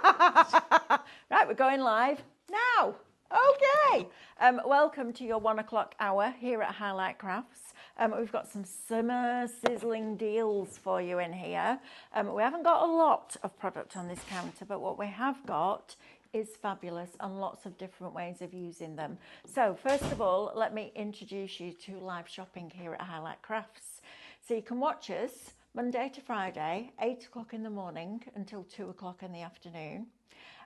Right, we're going live now. Okay. Welcome to your 1 o'clock hour here at Highlight Crafts. We've got some summer sizzling deals for you in here. We haven't got a lot of product on this counter, but what we have got is fabulous and lots of different ways of using them. So first of all, let me introduce you to live shopping here at Highlight Crafts. So you can watch us Monday to Friday, 8 o'clock in the morning until 2 o'clock in the afternoon.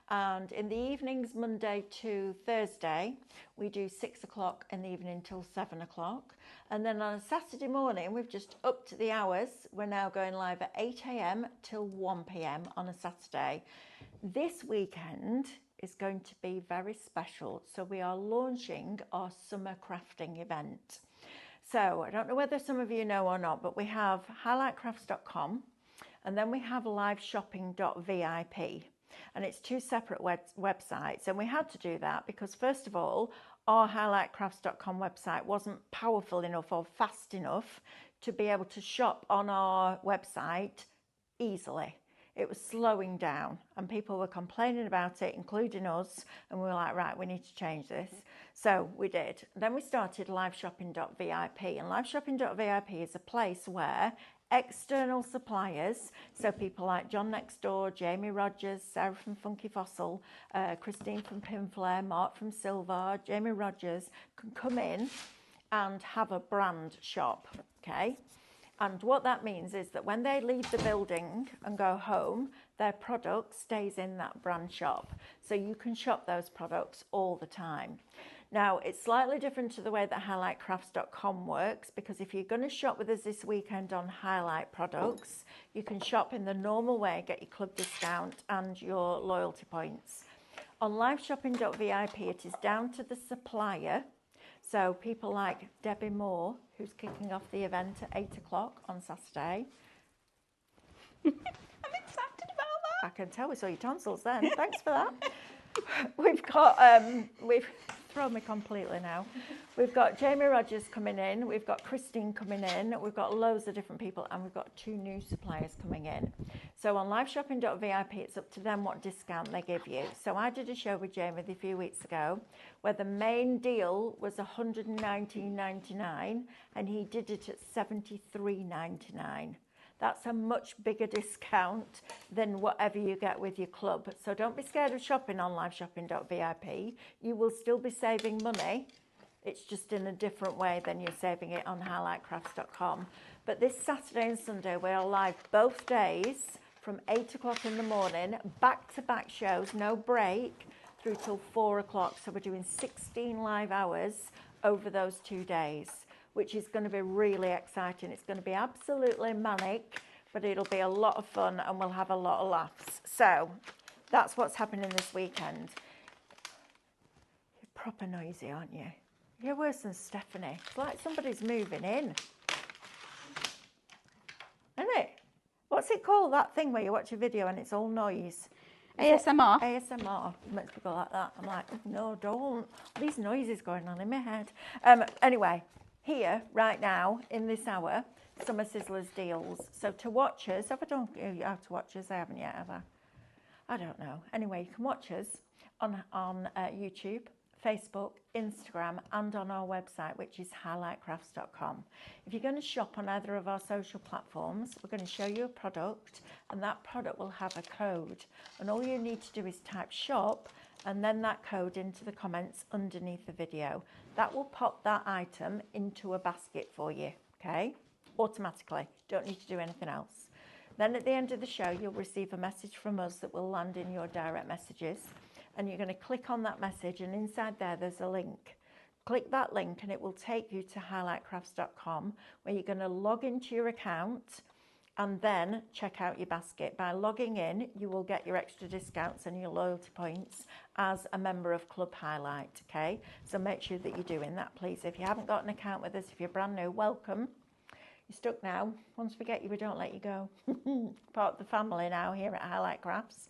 And in the evenings, Monday to Thursday, we do 6 o'clock in the evening till 7 o'clock. And then on a Saturday morning, we've just upped the hours. We're now going live at 8 a.m. till 1 p.m. on a Saturday. This weekend is going to be very special. So we are launching our summer crafting event. So I don't know whether some of you know or not, but we have highlightcrafts.com and then we have liveshopping.vip. And it's two separate websites. And we had to do that because, first of all, our highlightcrafts.com website wasn't powerful enough or fast enough to be able to shop on our website easily. It was slowing down and people were complaining about it, including us. And we were like, right, we need to change this. So we did. Then we started liveshopping.vip. And liveshopping.vip is a place where external suppliers, so people like John Next Door, Jamie Rogers, Sarah from Funky Fossil, Christine from Pinflare, Mark from Silver, Jamie Rogers can come in and have a brand shop, okay? And what that means is that when they leave the building and go home, their product stays in that brand shop. So you can shop those products all the time. Now, it's slightly different to the way that highlightcrafts.com works, because if you're going to shop with us this weekend on Highlight products, you can shop in the normal way, get your club discount and your loyalty points. On liveshopping.vip, it is down to the supplier. So people like Debbie Moore, who's kicking off the event at 8 o'clock on Saturday. I'm excited about that. I can tell we saw your tonsils then. Thanks for that. We've got, we've thrown me completely now. We've got Jamie Rogers coming in. We've got Christine coming in. We've got loads of different people and we've got 2 new suppliers coming in. So on liveshopping.vip, it's up to them what discount they give you. So I did a show with Jamie a few weeks ago where the main deal was $119.99 and he did it at $73.99. That's a much bigger discount than whatever you get with your club. So don't be scared of shopping on liveshopping.vip. You will still be saving money. It's just in a different way than you're saving it on highlightcrafts.com. But this Saturday and Sunday, we are live both days from 8 o'clock in the morning, back-to-back shows, no break, through till 4 o'clock. So we're doing 16 live hours over those 2 days, which is going to be really exciting. It's going to be absolutely manic, but it'll be a lot of fun and we'll have a lot of laughs. So that's what's happening this weekend. You're proper noisy, aren't you? You're worse than Stephanie. It's like somebody's moving in. Isn't it? What's it called, that thing where you watch a video and it's all noise? ASMR. ASMR. Makes people like that. I'm like, no, don't. These noises going on in my head. Anyway. Here, right now, in this hour, Summer Sizzlers deals. So to watch us, have I done you how to watch us? I haven't yet, have I? I don't know. Anyway, you can watch us on YouTube, Facebook, Instagram, and on our website, which is highlightcrafts.com. If you're going to shop on either of our social platforms, we're going to show you a product, and that product will have a code. And all you need to do is type shop, and then that code into the comments underneath the video. That will pop that item into a basket for you, okay? Automatically, don't need to do anything else. Then at the end of the show, you'll receive a message from us that will land in your direct messages. And you're gonna click on that message and inside there's a link. Click that link and it will take you to highlightcrafts.com where you're gonna log into your account and then check out your basket. By logging in, you will get your extra discounts and your loyalty points as a member of Club Highlight, okay? So make sure that you're doing that, please. If you haven't got an account with us, if you're brand new, welcome. You're stuck now. Once we get you, we don't let you go. Part of the family now here at Highlight Crafts.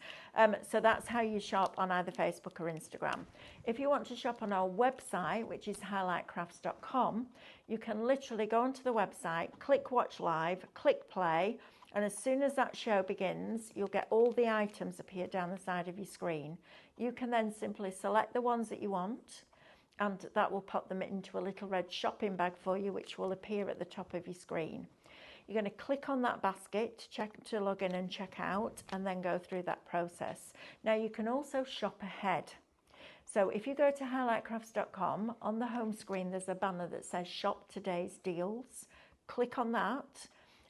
So that's how you shop on either Facebook or Instagram. If you want to shop on our website, which is highlightcrafts.com, you can literally go onto the website, click watch live, click play, And as soon as that show begins, you'll get all the items appear down the side of your screen. You can then simply select the ones that you want, and that will pop them into a little red shopping bag for you, which will appear at the top of your screen. You're going to click on that basket to log in and check out, and then go through that process. Now you can also shop ahead. So if you go to highlightcrafts.com, on the home screen there's a banner that says Shop Today's Deals. Click on that,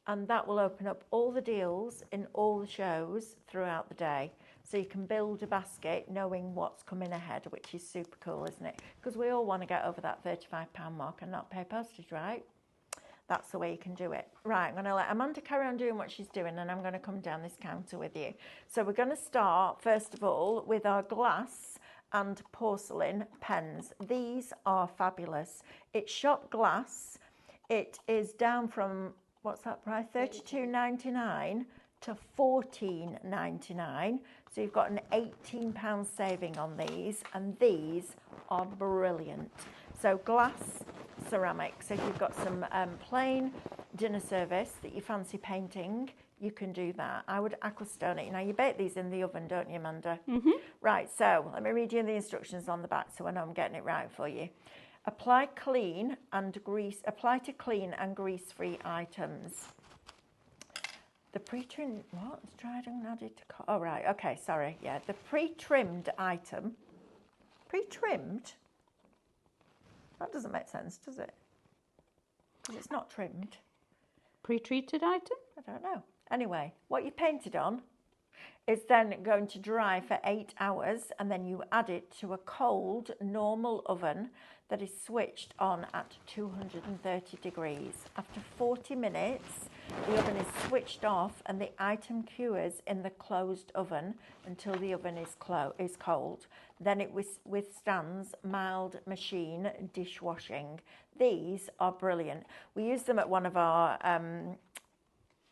and that will open up all the deals in all the shows throughout the day. So you can build a basket knowing what's coming ahead, which is super cool, isn't it? Because we all want to get over that £35 mark and not pay postage, right? That's the way you can do it. Right, I'm going to let Amanda carry on doing what she's doing, and I'm going to come down this counter with you. So we're going to start, first of all, with our glass and porcelain pens. These are fabulous. It's shot glass. It is down from, what's that price? $32.99 to $14.99. So you've got an £18 saving on these, and these are brilliant. So glass, ceramic. So if you've got some plain dinner service that you fancy painting, you can do that. I would aquastone it. Now you bake these in the oven, don't you, Amanda? Mm-hmm. Right, so let me read you the instructions on the back so I know I'm getting it right for you. Apply to clean and grease-free items. The pre-trimmed, what? It's dried and added to, oh right, okay, sorry, yeah. The pre-trimmed item, pre-trimmed? That doesn't make sense, does it? Because it's not trimmed. Pre-treated item? I don't know. Anyway, what you painted on is then going to dry for 8 hours, and then you add it to a cold, normal oven that is switched on at 230 degrees. After 40 minutes, the oven is switched off and the item cures in the closed oven until the oven is cold. Then it withstands mild machine dishwashing. These are brilliant. We use them at one of our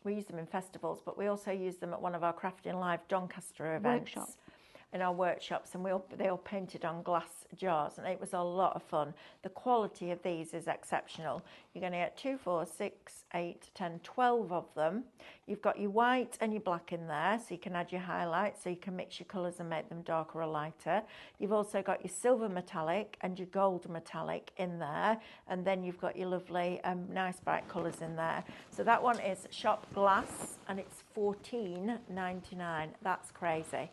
we use them in festivals, but we also use them at one of our Crafting Live Doncaster events. Workshop. In our workshops, and they all painted on glass jars, and it was a lot of fun. The quality of these is exceptional. You're going to get 2, 4, 6, 8, 10, 12 of them. You've got your white and your black in there, so you can add your highlights, so you can mix your colours and make them darker or lighter. You've also got your silver metallic and your gold metallic in there, and then you've got your lovely nice bright colours in there. So that one is shop glass, and it's $14.99. That's crazy.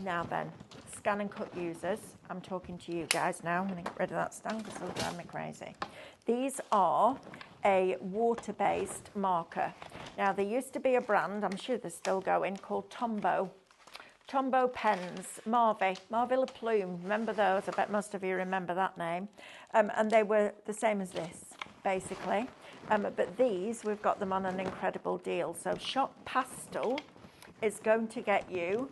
Now then, scan and cut users. I'm talking to you guys now. I'm going to get rid of that stand because it'll drive me crazy. These are a water-based marker. Now, there used to be a brand, I'm sure they're still going, called Tombow. Tombow pens, Marvy La Plume. Remember those? I bet most of you remember that name. And they were the same as this, basically. But these, we've got them on an incredible deal. So Shop Pastel is going to get you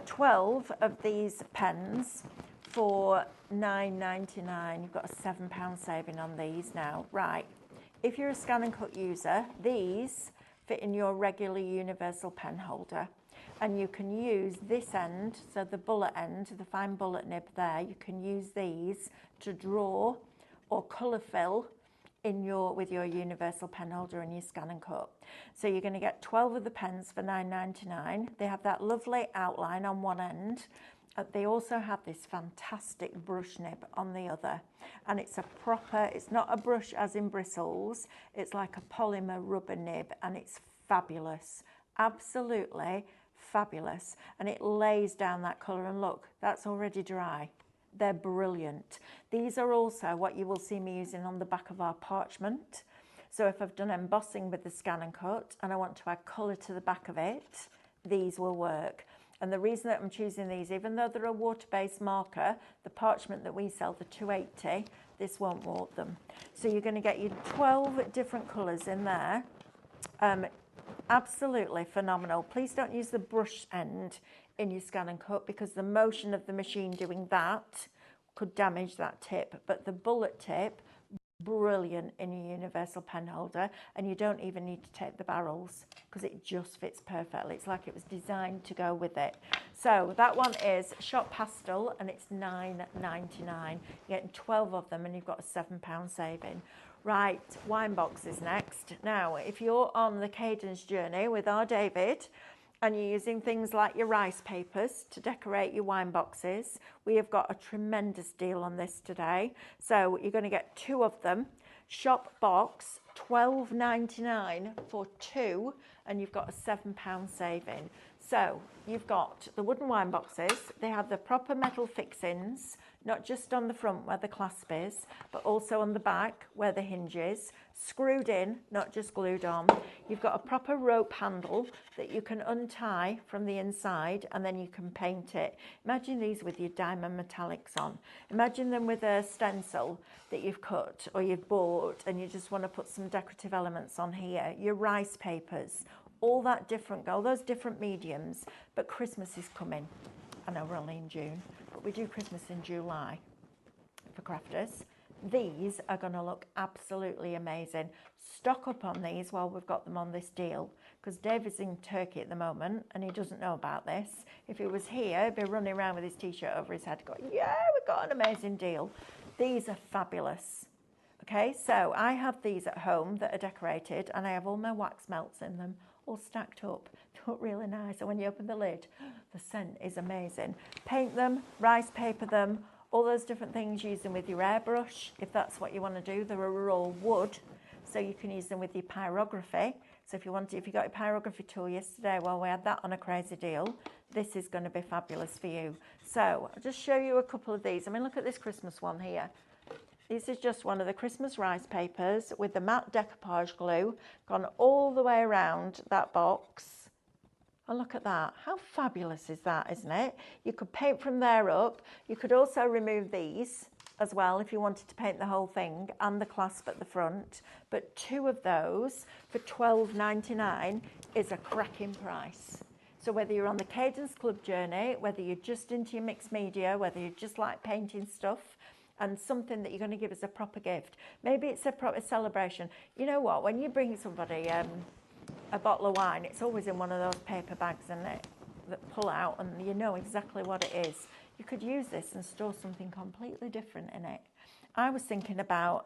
12 of these pens for $9.99. You've got a £7 saving on these now. Right, if you're a scan and cut user, these fit in your regular universal pen holder, and you can use this end, so the bullet end, the fine bullet nib there, you can use these to draw or colour fill with your universal pen holder and your scan and cut. So you're going to get 12 of the pens for $9.99. They have that lovely outline on one end. They also have this fantastic brush nib on the other, and it's not a brush as in bristles, it's like a polymer rubber nib, and it's fabulous, absolutely fabulous, and it lays down that colour, and look, that's already dry. They're brilliant. These are also what you will see me using on the back of our parchment. So if I've done embossing with the scan and cut and I want to add colour to the back of it, these will work. And the reason that I'm choosing these, even though they're a water-based marker, the parchment that we sell, the 280, this won't warp them. So you're going to get your 12 different colours in there. Absolutely phenomenal. Please don't use the brush end in your scan and cut, because the motion of the machine doing that could damage that tip, but the bullet tip brilliant in your universal pen holder, and you don't even need to take the barrels because it just fits perfectly. It's like it was designed to go with it. So that one is Shop Pastel, and it's $9.99. You're getting 12 of them, and you've got a £7 saving. Right, wine boxes next. Now, if you're on the Cadence journey with our David, and you're using things like your rice papers to decorate your wine boxes, we have got a tremendous deal on this today. So you're going to get 2 of them. Shop box, $12.99 for 2, and you've got a £7 saving. So you've got the wooden wine boxes. They have the proper metal fixings, not just on the front where the clasp is, but also on the back where the hinge is, screwed in, not just glued on. You've got a proper rope handle that you can untie from the inside, and then you can paint it. Imagine these with your diamond metallics on. Imagine them with a stencil that you've cut or you've bought, and you just want to put some decorative elements on here. Your rice papers, all that different, all those different mediums. But Christmas is coming. I know we're only in June, but we do Christmas in July for crafters. These are going to look absolutely amazing. Stock up on these while we've got them on this deal, because David's in Turkey at the moment and he doesn't know about this. If he was here, he'd be running around with his t-shirt over his head going, yeah, we've got an amazing deal. These are fabulous. Okay, so I have these at home that are decorated, and I have all my wax melts in them, all stacked up. They look really nice, and when you open the lid, the scent is amazing. Paint them, rice paper them, all those different things, use them with your airbrush if that's what you want to do. They're all wood, so you can use them with your pyrography. So if you got a pyrography tool yesterday, well, we had that on a crazy deal. This is going to be fabulous for you. So I'll just show you a couple of these. I mean, look at this Christmas one here. This is just one of the Christmas rice papers with the matte decoupage glue gone all the way around that box. And look at that. How fabulous is that, isn't it? You could paint from there up. You could also remove these as well if you wanted to paint the whole thing and the clasp at the front. But 2 of those for $12.99 is a cracking price. So whether you're on the Cadence Club journey, whether you're just into your mixed media, whether you just like painting stuff, and something that you're going to give as a proper gift. Maybe it's a proper celebration. You know what? When you bring somebody a bottle of wine, it's always in one of those paper bags, isn't it, that pull out, and you know exactly what it is. You could use this and store something completely different in it. I was thinking about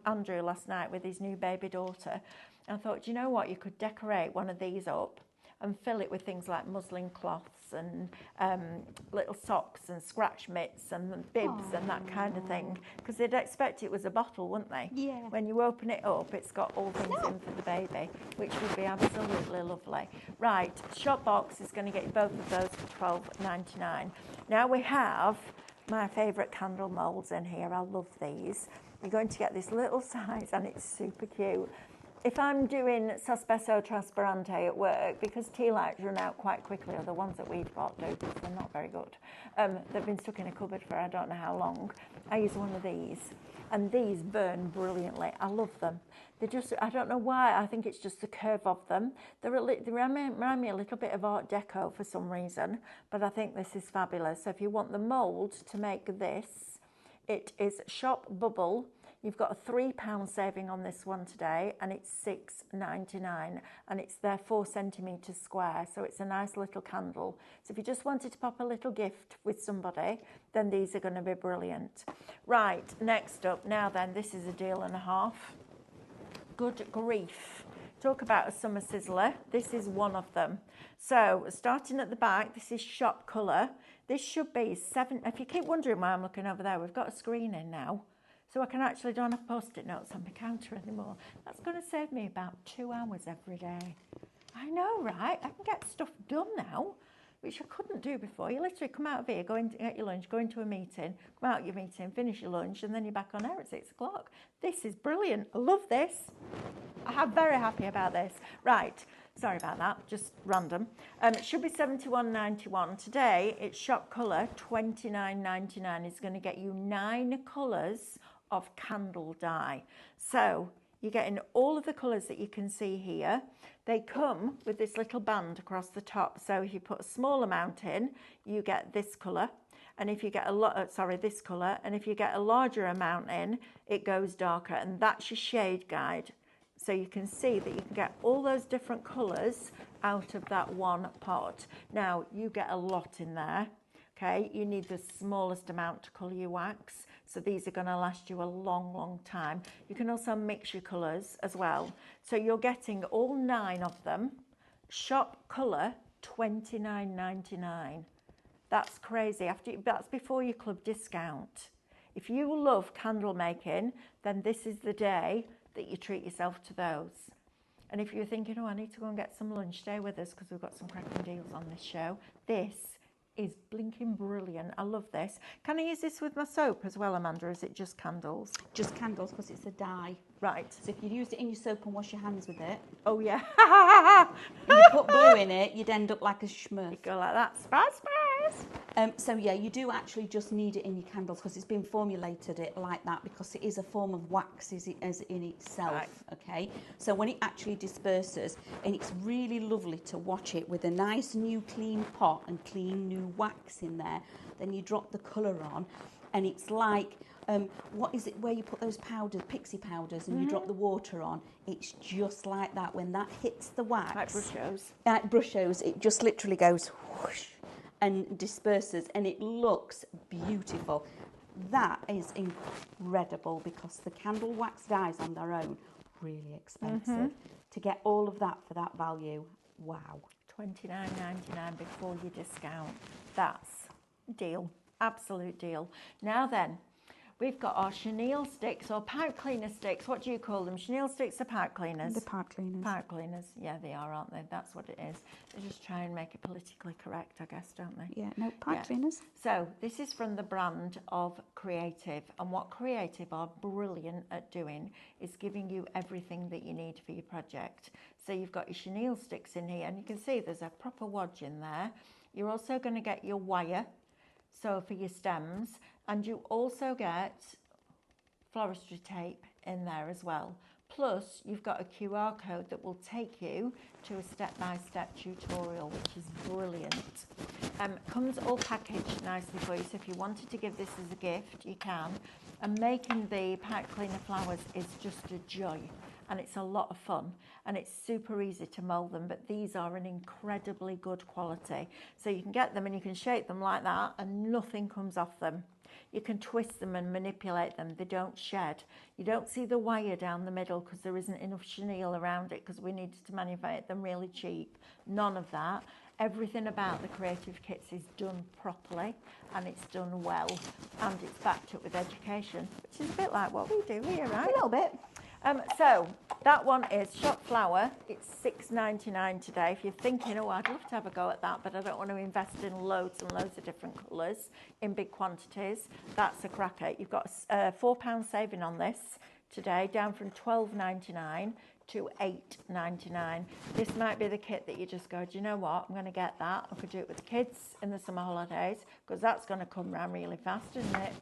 Andrew last night with his new baby daughter. And I thought, you know what? You could decorate one of these up and fill it with things like muslin cloths and little socks and scratch mitts and bibs and that kind of thing, because they'd expect it was a bottle, wouldn't they? Yeah. When you open it up, it's got all things in for the baby, which would be absolutely lovely. Right, Shop Box is going to get you both of those for $12.99. Now we have my favourite candle moulds in here. I love these. You're going to get this little size, and it's super cute. If I'm doing Sospeso Trasparente at work, because tea lights run out quite quickly, or the ones that we've got do, because they're not very good. They've been stuck in a cupboard for I don't know how long. I use one of these, and these burn brilliantly. I love them. They just, I don't know why, I think it's just the curve of them. They remind me a little bit of Art Deco for some reason, but I think this is fabulous. So if you want the mould to make this, it is Shop Bubble. You've got a £3 saving on this one today, and it's $6.99, and it's there 4 centimetres square, so it's a nice little candle. So if you just wanted to pop a little gift with somebody, then these are going to be brilliant. Right, next up, now then, this is a deal and a half. Good grief. Talk about a summer sizzler. This is one of them. So starting at the back, this is shop colour. This should be 7. If you keep wondering why I'm looking over there, we've got a screen in now. So I can actually don't have post-it notes on my counter anymore. That's going to save me about 2 hours every day. I know, right? I can get stuff done now, which I couldn't do before. You literally come out of here, go in to get your lunch, go into a meeting, come out of your meeting, finish your lunch, and then you're back on air at 6 o'clock. This is brilliant. I love this. I'm very happy about this. Right. Sorry about that, just random. It should be $71.91. Today, it's shop colour, $29.99. It's going to get you 9 colours of candle dye. So you're getting all of the colours that you can see here. They come with this little band across the top. So if you put a small amount in, you get this colour. And if you get a lot, this colour, and if you get a larger amount in, it goes darker, and that's your shade guide. So you can see that you can get all those different colours out of that one pot. Now, you get a lot in there, okay? You need the smallest amount to colour your wax. So these are going to last you a long, long time. You can also mix your colours as well. So you're getting all 9 of them. Shop colour, $29.99. That's crazy. That's before your club discount. If you love candle making, then this is the day that you treat yourself to those. And if you're thinking, oh, I need to go and get some lunch, stay with us because we've got some cracking deals on this show. This is blinking brilliant. I love this. Can I use this with my soap as well, Amanda, or is it just candles? Just candles because it's a dye. Right. So if you used it in your soap and wash your hands with it, Oh, yeah. and you put blue in it, you'd end up like a Smurf. Go like that. Spice. So yeah, you do actually just need it in your candles because it's been formulated it like that because it is a form of wax as in itself. Right. Okay, so when it actually disperses, and it's really lovely to watch it with a nice new clean pot and clean new wax in there, then you drop the colour on, and it's like what is it where you put those powders, pixie powders, and you drop the water on? It's just like that. When that hits the wax, Like Brushos. like Brushos, it just literally goes whoosh and disperses, and it looks beautiful. That is incredible because the candle wax dyes on their own really expensive. To get all of that for that value, wow. $29.99 before your discount. That's deal. Absolute deal. Now then, we've got our chenille sticks or pipe cleaner sticks. What do you call them? Chenille sticks or pipe cleaners? The pipe cleaners. Pipe cleaners. Yeah, they are, aren't they? That's what it is. They just try and make it politically correct, I guess, don't they? Yeah, no, pipe cleaners. So this is from the brand of Creative, and what Creative are brilliant at doing is giving you everything that you need for your project. So you've got your chenille sticks in here, and you can see there's a proper wadge in there. You're also going to get your wire, so for your stems, and you also get floristry tape in there as well. Plus, you've got a QR code that will take you to a step-by-step tutorial, which is brilliant. Comes all packaged nicely for you, so if you wanted to give this as a gift, you can. And making the pipe cleaner flowers is just a joy, and it's a lot of fun, and it's super easy to mould them, but these are an incredibly good quality. So you can get them and you can shape them like that, and nothing comes off them. You can twist them and manipulate them. They don't shed. You don't see the wire down the middle because there isn't enough chenille around it because we needed to manufacture them really cheap. None of that. Everything about the Creative kits is done properly and it's done well, and it's backed up with education, which is a bit like what we do here, right? A little bit. So that one is shop flour. It's $6.99 today. If you're thinking, oh, I'd love to have a go at that, but I don't want to invest in loads and loads of different colours in big quantities, that's a cracker. You've got a £4 saving on this today, down from $12.99 to $8.99. This might be the kit that you just go, do you know what, I'm going to get that. I could do it with the kids in the summer holidays because that's going to come round really fast, isn't it?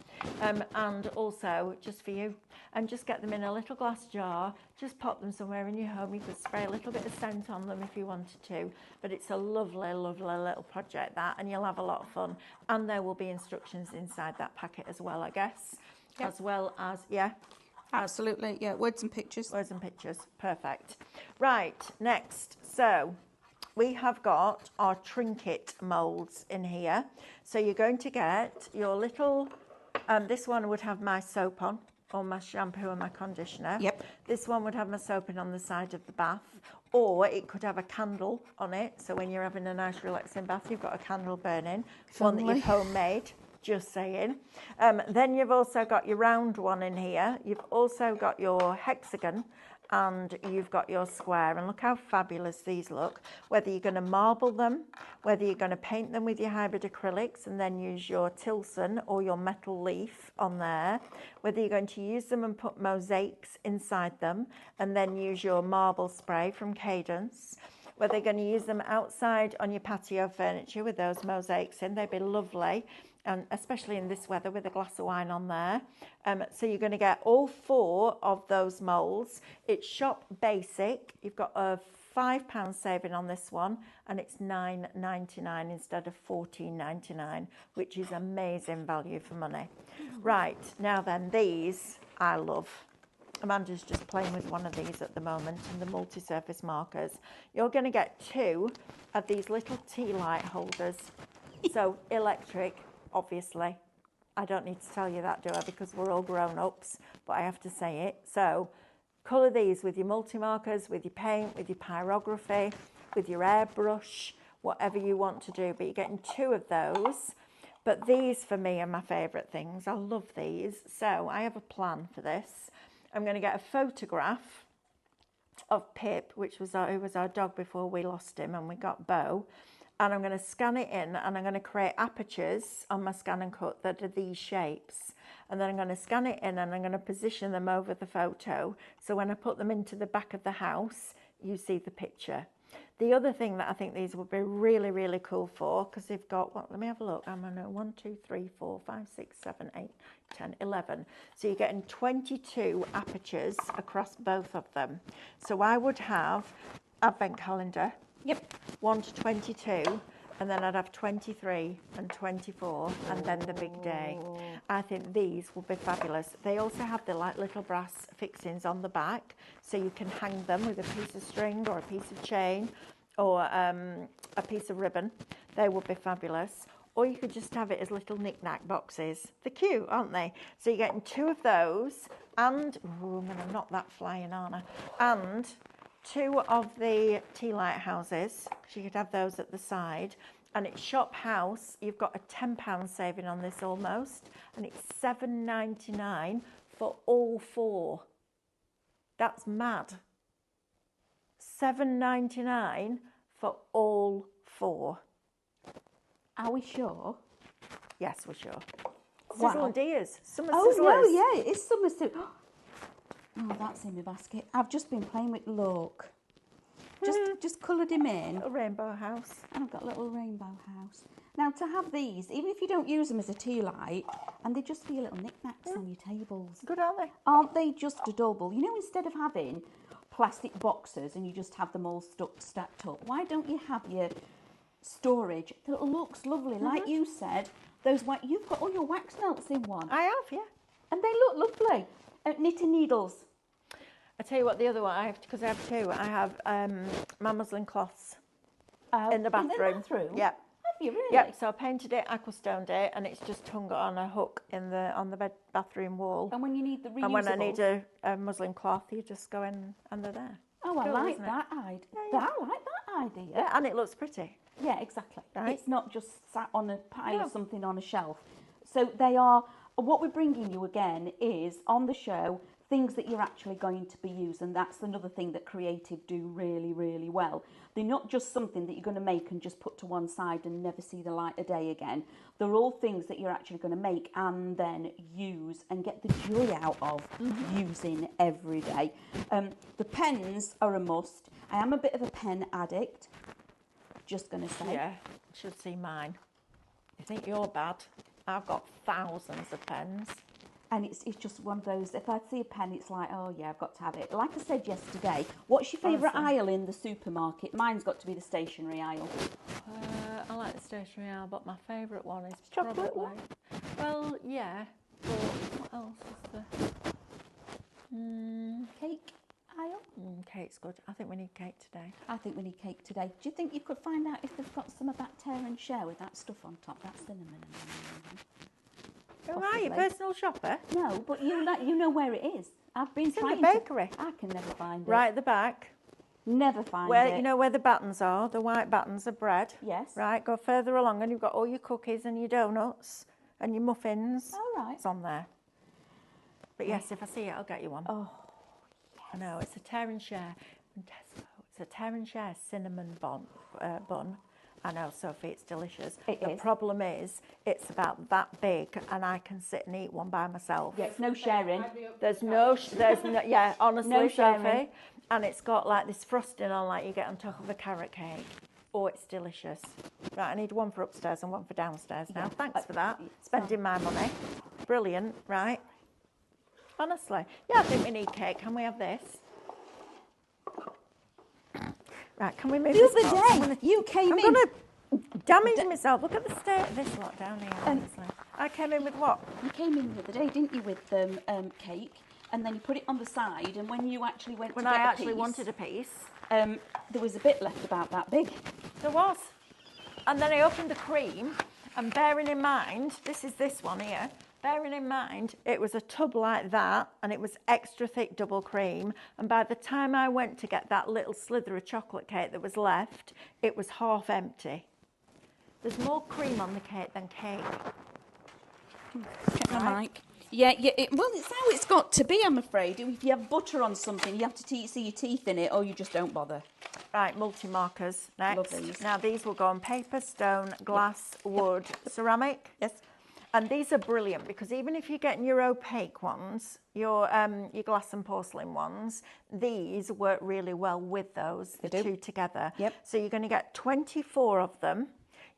And also just for you. And just get them in a little glass jar, just pop them somewhere in your home. You could spray a little bit of scent on them if you wanted to, but it's a lovely, lovely little project that, and you'll have a lot of fun. And there will be instructions inside that packet as well, I guess, as well as, yeah. Absolutely, yeah, words and pictures. Words and pictures, perfect. Right, next, so we have got our trinket moulds in here. So you're going to get your little, this one would have my soap on, or my shampoo and my conditioner. Yep. This one would have my soap in on the side of the bath, or it could have a candle on it. So when you're having a nice relaxing bath, you've got a candle burning, one that you've homemade. Just saying. Then you've also got your round one in here. You've also got your hexagon and you've got your square. And look how fabulous these look. Whether you're going to marble them, whether you're going to paint them with your hybrid acrylics and then use your Tilson or your metal leaf on there, whether you're going to use them and put mosaics inside them and then use your marble spray from Cadence, whether you're going to use them outside on your patio furniture with those mosaics in, they'd be lovely. And especially in this weather with a glass of wine on there. So you're going to get all 4 of those moulds. It's shop basic. You've got a £5 saving on this one, and it's £9.99 instead of £14.99, which is amazing value for money. Right, now then, these I love. Amanda's just playing with one of these at the moment, and the multi-surface markers. You're going to get 2 of these little tea light holders. So electric, obviously. I don't need to tell you that, do I? Because we're all grown-ups, but I have to say it. So colour these with your multi-markers, with your paint, with your pyrography, with your airbrush, whatever you want to do. But you're getting 2 of those. But these, for me, are my favourite things. I love these. So I have a plan for this. I'm going to get a photograph of Pip, who was our dog before we lost him and we got Bo. And I'm going to scan it in, and I'm going to create apertures on my scan and cut that are these shapes. And then I'm going to scan it in, and I'm going to position them over the photo. So when I put them into the back of the house, you see the picture. The other thing that I think these would be really, really cool for, because they've got, what, let me have a look. I'm on 1, 2, 3, 4, 5, 6, 7, 8, 10, 11. So you're getting 22 apertures across both of them. So I would have advent calendar. Yep. 1 to 22, and then I'd have 23 and 24, and then the big day. I think these will be fabulous. They also have the like little brass fixings on the back, so you can hang them with a piece of string or a piece of chain or a piece of ribbon. They would be fabulous. Or you could just have it as little knick-knack boxes. They're cute, aren't they? So you're getting 2 of those, and ooh, I'm going to knock that flying, aren't I? And 2 of the tea light houses, because you could have those at the side. And it's Shop House. You've got a £10 saving on this almost, and it's £7.99 for all 4. That's mad. £7.99 for all 4. Are we sure? Yes, we're sure. Wow. Sizzle and Deers. Summer Sizzlers. Oh, no, yeah, it is Summer Sizzler. Oh, that's in my basket. I've just been playing with Look. Just coloured him in. A rainbow house. And I've got a little rainbow house. Now, to have these, even if you don't use them as a tea light, and they just be little knickknacks on your tables. Good, aren't they? Aren't they just adorable? You know, instead of having plastic boxes and you just have them all stacked up, why don't you have your storage that looks lovely? Like you said, those you've got all your wax melts in one. I have, yeah. And they look lovely. Knitting needles. I tell you what, the other one I have, because I have 2. I have my muslin cloths in the bathroom. In the bathroom? Yeah. Have you really? Yep. So I painted it, aquastoned it, and it's just hung on a hook on the bathroom wall. And when you need the reusable. And when I need a muslin cloth, you just go in and they're there. Oh, Cool, I like isn't it? that idea. Yeah. I like that idea. Yeah, and it looks pretty. Yeah, exactly. Right. It's not just sat on a pile No. of something on a shelf. So they are, what we're bringing you again is, on the show, things that you're actually going to be using. That's another thing that creative do really, really well. They're not just something that you're going to make and just put to one side and never see the light of day again. They're all things that you're actually going to make and then use and get the joy out of using every day. The pens are a must. I am a bit of a pen addict, just going to say. Yeah, should see mine. You think you're bad? I've got thousands of pens. And it's just one of those, if I see a pen, it's like, oh yeah, I've got to have it. Like I said yesterday, what's your favourite aisle in the supermarket? Mine's got to be the stationery aisle. I like the stationery aisle, but my favourite one is Chocolate probably... one? Well, yeah, but what else is there? Cake aisle? Cake's good. I think we need cake today. I think we need cake today. Do you think you could find out if they've got some of that tear and share with that stuff on top? That cinnamon and Who are you, Possibly. personal shopper? No, but you know where it is. I've been It's in trying the bakery. I can never find it. Right at the back. Never find Where it. you know where the battens are, the white battens of bread. Yes. Right, go further along and you've got all your cookies and your donuts and your muffins. All right. It's on there. But yes, if I see it, I'll get you one. Oh, I know, it's a tear and share from Tesco. It's a tear and share cinnamon bun. I know, Sophie, it's delicious. The problem is, it's about that big, and I can sit and eat one by myself. yeah, it's no sharing. There's no, yeah, honestly, No Sophie. sharing. And it's got like this frosting on, like you get on top of a carrot cake. Oh, it's delicious. Right, I need one for upstairs and one for downstairs now. Yeah. Thanks for that. Spending my money. Brilliant, right? Honestly. Yeah, I think we need cake. Can we have this? Right, can we move The this other box? day, you came I'm in. going to damage myself. Look at the state of this lot down here, honestly. I came in with what? You came in the other day, didn't you, with cake, and then you put it on the side, and when you actually went When to get I a actually piece, wanted a piece. there was a bit left about that big. There was. And then I opened the cream, and bearing in mind, this is this one here, bearing in mind, it was a tub like that, and it was extra thick double cream, and by the time I went to get that little slither of chocolate cake that was left, it was half empty. There's more cream on the cake than cake. Check my Right. mic. Yeah, well, it's how it's got to be, I'm afraid. If you have butter on something, you have to see your teeth in it, or you just don't bother. Right, multi-markers next. Love these. Now these will go on paper, stone, glass, wood, ceramic. Yes. And these are brilliant because even if you're getting your opaque ones, your glass and porcelain ones, these work really well with those, the two together. Yep. So you're going to get 24 of them.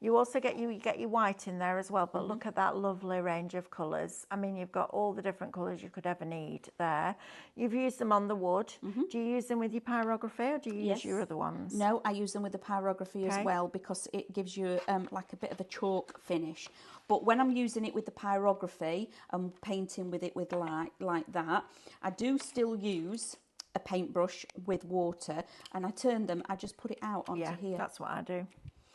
You also get your white in there as well, but look at that lovely range of colours. I mean, you've got all the different colours you could ever need there. You've used them on the wood. Do you use them with your pyrography, or do you use your other ones? No, I use them with the pyrography as well, because it gives you like a bit of a chalk finish. But when I'm using it with the pyrography and painting with it with like that, I do still use a paintbrush with water, and I just put it out onto here. That's what I do.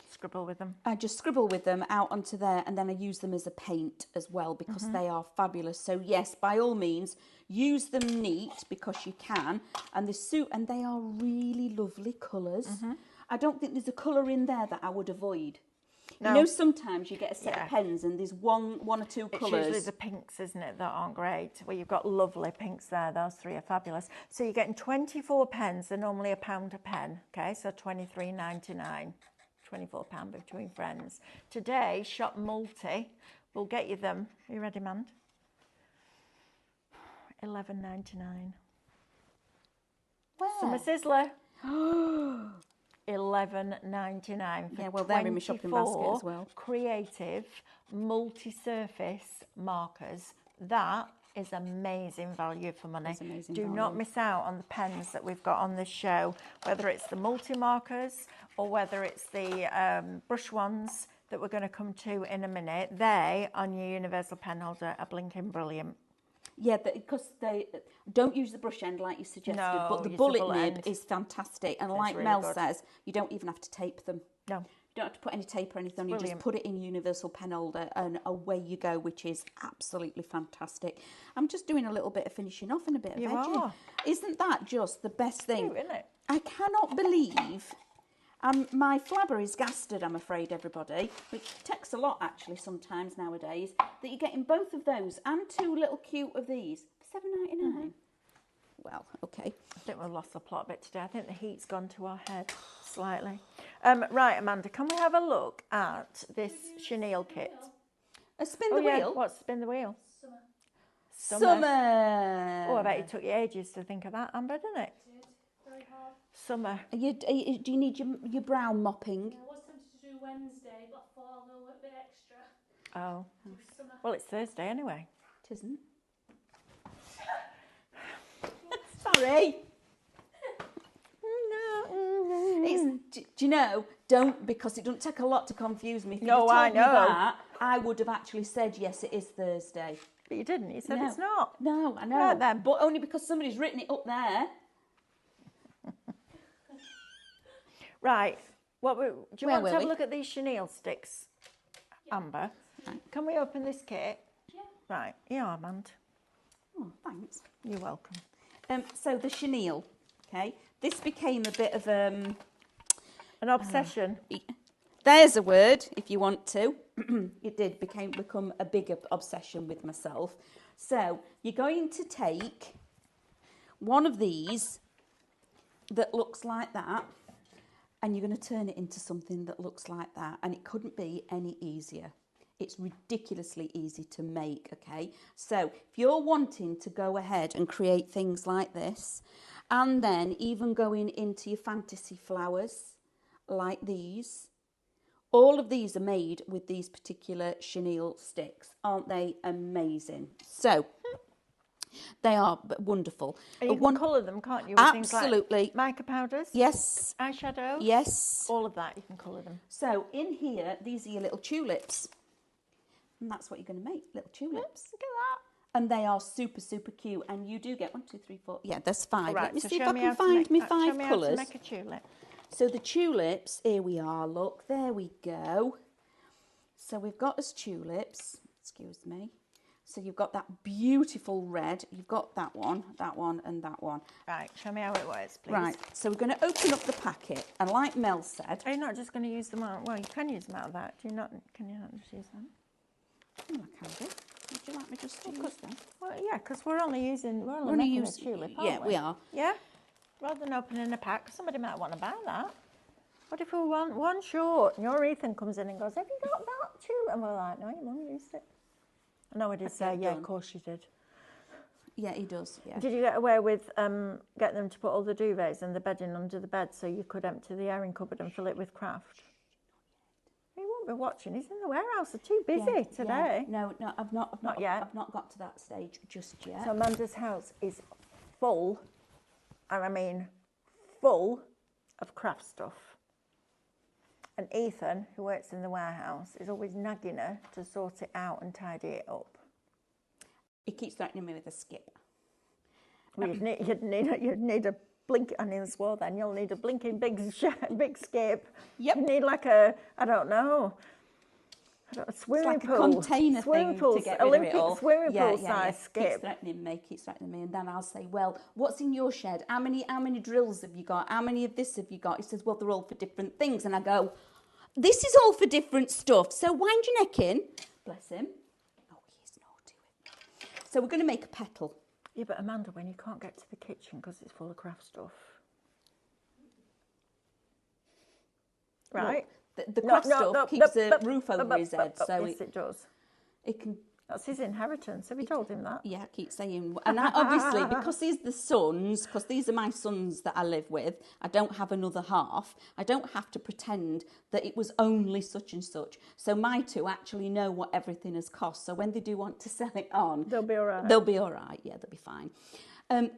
Scribble with them. I just scribble with them out onto there, and then I use them as a paint as well, because they are fabulous. So yes, by all means, use them neat, because you can. And they are really lovely colours. I don't think there's a colour in there that I would avoid. No. You know, sometimes you get a set of pens and there's one or two colours. It's usually the pinks, isn't it, that aren't great. Well, you've got lovely pinks there. Those three are fabulous. So you're getting 24 pens. They're normally £1 a pen. Okay, so £23.99. £24 between friends. Today, Shop Multi will get you them. Are you ready, Mand? £11.99. Where? Summer Sizzler. £11.99 for yeah, well, they're in my shopping basket as well. Creative multi-surface markers. That is amazing value for money. It's amazing Do value. not miss out on the pens that we've got on this show, whether it's the multi-markers or whether it's the brush ones that we're going to come to in a minute. They, on your universal pen holder, are blinking brilliant. Yeah, because they don't use the brush end like you suggested, No, but the use the bullet bullet nib end. is fantastic. And It's like really Mel good. says, you don't even have to tape them. No. You don't have to put any tape or anything on. You just brilliant. put it in universal pen holder and away you go, which is absolutely fantastic. I'm just doing a little bit of finishing off and a bit of You edging. are. Isn't that just the best thing? True, isn't it? I cannot believe... my flabber is gasted, I'm afraid, everybody, which takes a lot, actually, sometimes nowadays, that you're getting both of those and two little cute of these for £7.99. Well, okay. I think we've lost the plot a bit today. I think the heat's gone to our head slightly. Right, Amanda, can we have a look at this chenille kit? Spin the wheel. What's spin the wheel? Summer. Oh, I bet it took you ages to think of that, Amber, didn't it? Very hard. Summer. Do you need your brown mopping? I was tempted to do Wednesday, but I thought I'll go a bit extra. Oh. Summer. Well, it's Thursday anyway. It isn't. Sorry. Do you know? Don't, because it doesn't take a lot to confuse me. If you'd No, have I told me know. that, I would have actually said yes, it is Thursday. But you didn't. You said No. it's not. No, I know. Right then. But only because somebody's written it up there. Right. Do you Where want to were have we? a look at these chenille sticks, Amber? Right. Can we open this kit? Yeah. Right. Yeah, Amanda. Oh, thanks. You're welcome. So the chenille, okay. This became a bit of An obsession. There's a word, if you want to. It did become a bigger obsession with myself. So you're going to take one of these that looks like that, and you're going to turn it into something that looks like that, and it couldn't be any easier. It's ridiculously easy to make, okay? So if you're wanting to go ahead and create things like this, and then even going into your fantasy flowers like these, all of these are made with these particular chenille sticks. Aren't they amazing? So They are wonderful. And you can colour them, can't you? With things like Absolutely. mica powders? Yes. Eyeshadow? Yes. All of that, you can colour them. So in here, these are your little tulips. And that's what you're going to make, little tulips. Look at that. And they are super, super cute. And you do get 1, 2, 3, 4. Yeah, there's 5. Right, Let me so see if show I me can how to find make me that. 5 Show me how to colours. make a tulip. So the tulips, here we are, look, there we go. So we've got us tulips, excuse me. So you've got that beautiful red, you've got that one, and that one. Right, show me how it works, please. Right, so we're going to open up the packet, and like Mel said... Are you not just going to use them out? Well, you can use them out of that. Can you not just use them? Well, I can do. Would you like me just to use them? Well, yeah, because we're only We're making use, a tulip, yeah, aren't we are. Yeah? Rather than opening a pack, somebody might want to buy that. What if we want one short and your Ethan comes in and goes, have you got that tulip? And we're like, no, your mum used it. No, I did say, yeah, of course you did. Yeah, he does, yeah. Did you get away with getting them to put all the duvets and the bedding under the bed so you could empty the airing cupboard and fill it with craft? He won't be watching. He's in the warehouse. They're too busy today. Yeah. No, I've not yet. I've not got to that stage just yet. So Amanda's house is full, and I mean full, of craft stuff. And Ethan, who works in the warehouse, is always nagging her to sort it out and tidy it up. He keeps threatening me with a skip. Well, you'd need a blink. I nearly swore then. You'll need a blinking big skip. Yep. You need like a, I don't know, a swimming It's like pool. a container swimming thing to get rid Olympic of it all. swimming pool size Keeps skip. threatening me, and then I'll say, well, what's in your shed? How many drills have you got? How many of this have you got? He says, well, they're all for different things. And I go, this is all for different stuff. So wind your neck in. Bless him. Oh, he's naughty with me. So we're going to make a petal. Yeah, but Amanda, when you can't get to the kitchen because it's full of craft stuff. Right? Look, the craft stuff keeps the roof over his head. So yes, it does. It can... That's his inheritance. Have you told him that? Yeah, I keep saying. And I, obviously, because he's the sons, because these are my sons that I live with, I don't have another half. I don't have to pretend that it was only such and such. So my two actually know what everything has cost. So when they do want to sell it on... They'll be all right. They'll be all right. Yeah, they'll be fine.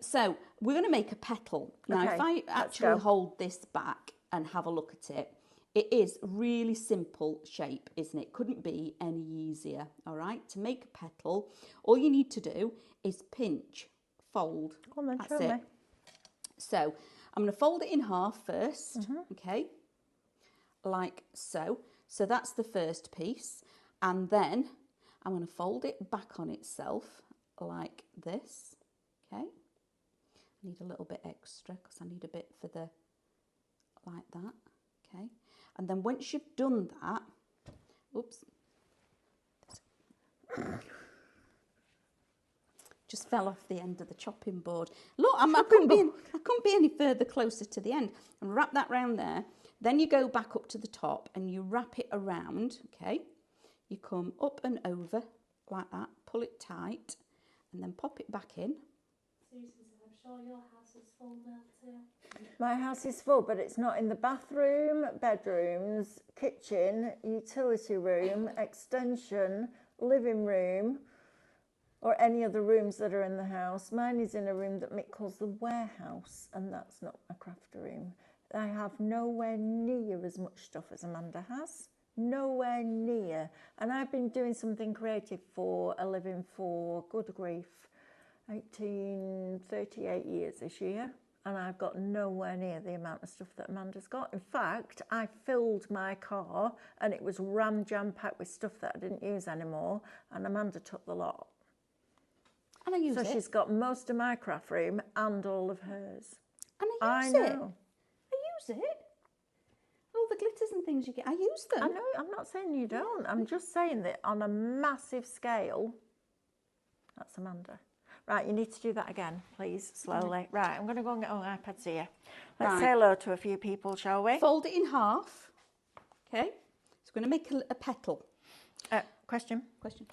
So we're going to make a petal. Now, Okay, if I actually hold this back and have a look at it, it is really simple shape, isn't it? Couldn't be any easier, all right? To make a petal, all you need to do is pinch, fold. Come on, That's show it. me. So I'm going to fold it in half first, okay? Like so. So that's the first piece. And then I'm going to fold it back on itself like this, okay? I need a little bit extra because I need a bit for the, like that, okay? And then once you've done that, oops, just fell off the end of the chopping board. Look, I couldn't be any further closer to the end. And wrap that round there. Then you go back up to the top and you wrap it around, okay? You come up and over like that, pull it tight, and then pop it back in. Susan said, I'm sure your house is full now too. My house is full, but it's not in the bathroom, bedrooms, kitchen, utility room, extension, living room, or any other rooms that are in the house. Mine is in a room that Mick calls the warehouse, and that's not a craft room. I have nowhere near as much stuff as Amanda has. Nowhere near. And I've been doing something creative for a living for, good grief, 38 years this year. And I've got nowhere near the amount of stuff that Amanda's got. In fact, I filled my car and it was jam-packed with stuff that I didn't use anymore, and Amanda took the lot. And I use it. So she's got most of my craft room and all of hers. And I use it. I use it. All the glitters and things you get, I use them. I know, I'm not saying you don't. I'm just saying that on a massive scale, that's Amanda. Right, you need to do that again, please, slowly. Right, I'm going to go and get all the iPads here. Let's say hello to a few people, shall we? Fold it in half. Okay. So we're going to make a petal. Question. Question.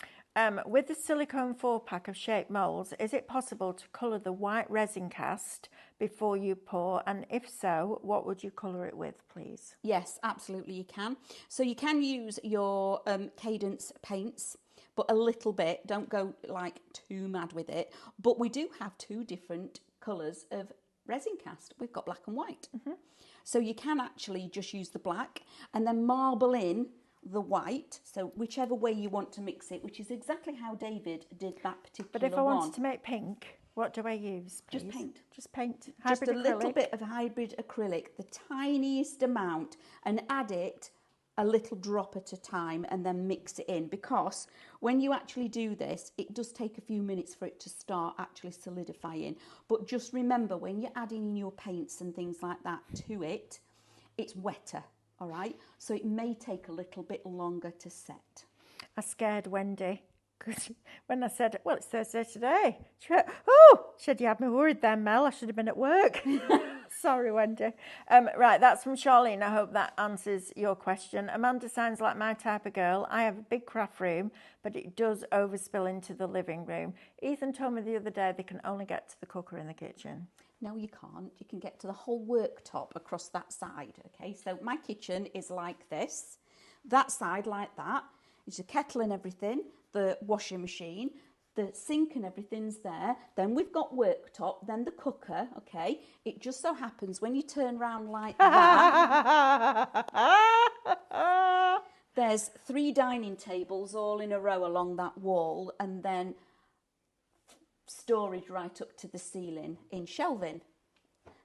With the silicone 4-pack of shape moulds, is it possible to colour the white resin cast before you pour? And if so, what would you colour it with, please? Yes, absolutely you can. So you can use your Cadence paints, but a little bit. Don't go like too mad with it. But we do have 2 different colours of resin cast. We've got black and white. So you can actually just use the black and then marble in the white. So whichever way you want to mix it, which is exactly how David did that particular one. But if I wanted to make pink, what do I use, please? Just paint. Just paint. Just a Hybrid little acrylic. bit of hybrid acrylic, the tiniest amount, and add it a little drop at a time and then mix it in, because when you actually do this, it does take a few minutes for it to start actually solidifying. But just remember, when you're adding in your paints and things like that to it, it's wetter, all right? So it may take a little bit longer to set. I scared Wendy because when I said, well, it's Thursday today, she went, oh, she said, you had me worried then, Mel. I should have been at work. Sorry, Wendy. Right, that's from Charlene. I hope that answers your question. Amanda sounds like my type of girl. I have a big craft room, but it does overspill into the living room. Ethan told me the other day they can only get to the cooker in the kitchen. No, you can't. You can get to the whole worktop across that side, okay? So my kitchen is like this. That side like that. There's a kettle and everything, the washing machine, the sink and everything's there. Then we've got worktop, then the cooker, okay? It just so happens when you turn around like that, there's 3 dining tables all in a row along that wall, and then storage right up to the ceiling in shelving.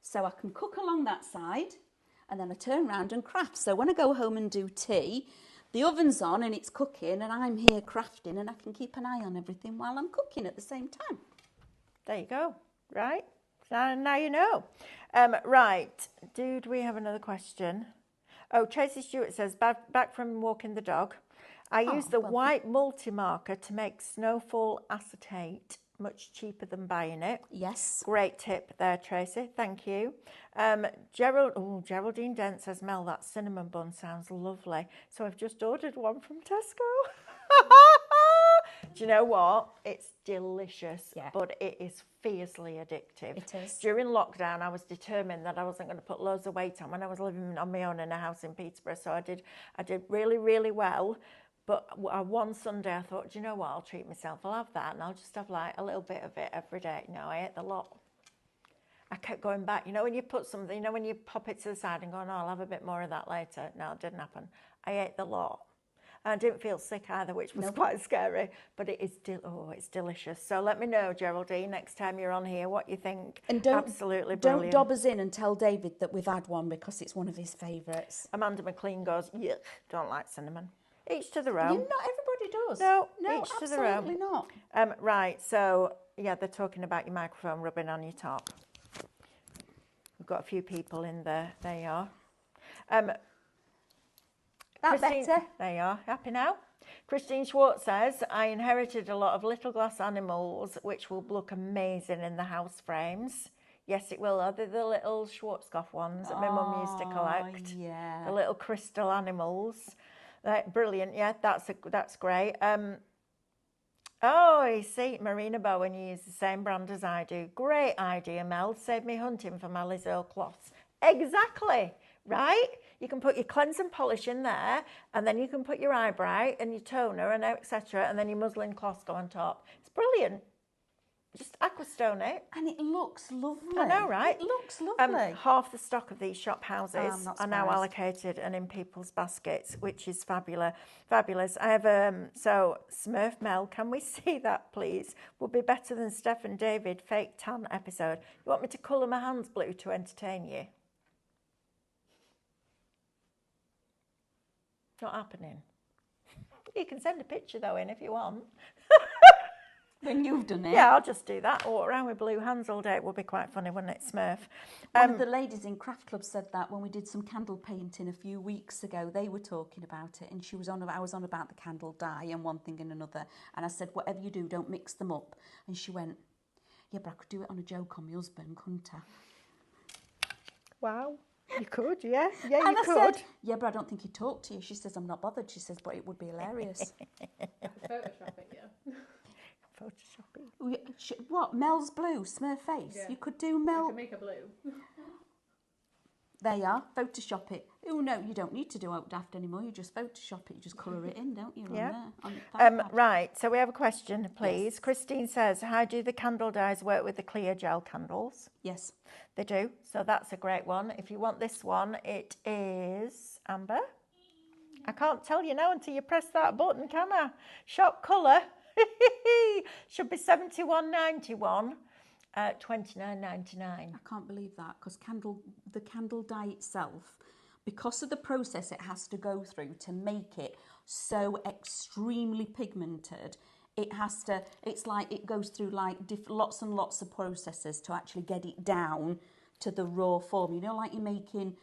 So I can cook along that side, and then I turn around and craft. So when I go home and do tea, the oven's on and it's cooking, and I'm here crafting, and I can keep an eye on everything while I'm cooking at the same time. There you go. Right. Now you know. Right. Do we have another question? Oh, Tracy Stewart says, back from walking the dog. I use the white multi-marker to make snowfall acetate, much cheaper than buying it. Yes. Great tip there, Tracy. Thank you. Geraldine Dent says, Mel, that cinnamon bun sounds lovely. So I've just ordered one from Tesco. Do you know what? It's delicious, but it is fiercely addictive. It is. During lockdown, I was determined that I wasn't going to put loads of weight on when I was living on my own in a house in Peterborough. So I did really, really well. But one Sunday I thought, do you know what? I'll treat myself. I'll have that, and I'll just have like a little bit of it every day. No, I ate the lot. I kept going back. You know, when you put something, you know, when you pop it to the side and go, no, I'll have a bit more of that later. No, it didn't happen. I ate the lot. And I didn't feel sick either, which was quite scary. But it is it's delicious. So let me know, Geraldine, next time you're on here, what you think. And don't brilliant. dob us in and tell David that we've had one, because it's one of his favourites. Amanda McLean goes, yuck, don't like cinnamon. Each to their own. Not everybody does. No, each to their own. Absolutely not. Right, so, yeah, they're talking about your microphone rubbing on your top. We've got a few people in there. There you are. Better. There you are. Happy now? Christine Schwartz says, I inherited a lot of little glass animals which will look amazing in the house frames. Yes, it will. Are they the little Schwarzkopf ones that my mum used to collect? Yeah. The little crystal animals. Brilliant. Yeah, that's great. Oh, you see, Marina Bowen, you use the same brand as I do. Great idea, Mel. Save me hunting for my Liz Earle cloths. Exactly. Right? You can put your cleanse and polish in there, and then you can put your eye bright and your toner and etc., and then your muslin cloths go on top. It's brilliant. Just aquastone it. And it looks lovely. I know, right? It looks lovely. Half the stock of these shop houses not are now surprised. allocated and in people's baskets, which is fabulous. I have, so Smurf Mel, can we see that, please? Would be better than Steph and David fake tan episode. You want me to colour my hands blue to entertain you? Not happening. You can send a picture, though, in if you want. When you've done it. Yeah, I'll just do that. Walk around with blue hands all day. It would be quite funny, wouldn't it, Smurf? One of the ladies in Craft Club said that when we did some candle painting a few weeks ago. They were talking about it, and I was on about the candle dye and one thing and another. And I said, whatever you do, don't mix them up. And she went, yeah, but I could do it on a joke on my husband, couldn't I? Wow. You could, yeah. Yeah, and you I could. said, yeah, but I don't think he'd talk to you. She says, I'm not bothered. She says, but it would be hilarious. Photoshop it, yeah. Photoshopping. What? Mel's blue, Smurf face? Yeah. You could do I Mel... can make a blue. There you are. Photoshop it. Oh no, you don't need to do Out Daft anymore. You just Photoshop it. You just colour it in, don't you? Yeah. On there, on the iPad. Right, so we have a question, please. Yes. Christine says, how do the candle dyes work with the clear gel candles? Yes. They do, so that's a great one. If you want this one, it is Amber. I can't tell you now until you press that button, can I? Shop colour. Should be 71.91, 29.99. I can't believe that because the candle dye itself, because of the process it has to go through to make it so extremely pigmented, it's like it goes through like lots and lots of processes to actually get it down to the raw form. You know, like you're making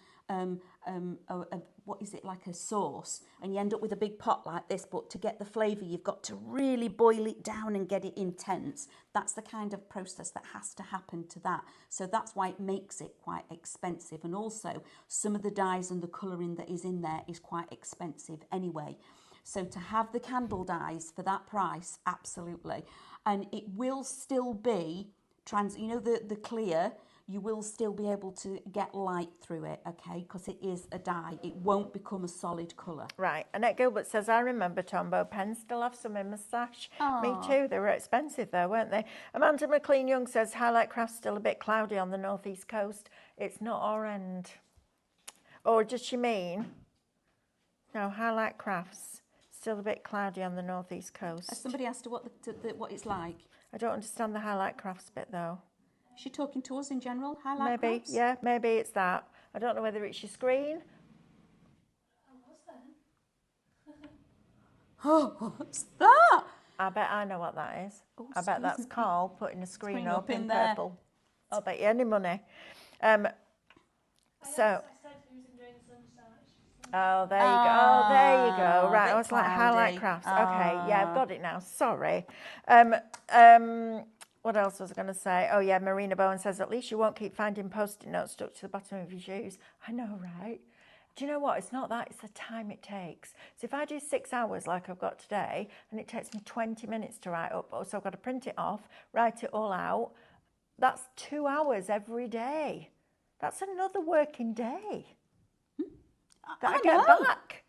what is it, like a sauce, and you end up with a big pot like this, but to get the flavour you've got to really boil it down and get it intense. That's the kind of process that has to happen to that. So that's why it makes it quite expensive, and also some of the dyes and the colouring that is in there is quite expensive anyway. So to have the candle dyes for that price, absolutely. And it will still be you know, the clear, you will still be able to get light through it, okay? Because it is a dye. It won't become a solid colour. Right, Annette Gilbert says, I remember Tombow pens still have some in my stash. Me too, they were expensive though, weren't they? Amanda McLean-Young says, Highlight Craft's still a bit cloudy on the northeast coast. It's not our end. Or does she mean? No, Highlight Crafts, still a bit cloudy on the northeast coast. Has somebody asked her what it's like? I don't understand the Highlight Crafts bit though. Is she talking to us in general? Highlight Maybe, Crafts? yeah, maybe it's that. I don't know whether it's your screen. Oh, what's that? I bet I know what that is. Oh, I bet that's excuse me. Carl putting a screen up in there. purple. I'll bet you any money. So, I said who's enjoying the sunshine. oh, there you go. Oh, there you go. a Right, bit I was like cloudy. Highlight Crafts. Okay, yeah, I've got it now. Sorry. What else was I going to say? Oh, yeah, Marina Bowen says, at least you won't keep finding Post-it notes stuck to the bottom of your shoes. I know, right? Do you know what? It's not that, it's the time it takes. So if I do 6 hours like I've got today, and it takes me 20 minutes to write up, so I've got to print it off, write it all out, that's 2 hours every day. That's another working day that I get back,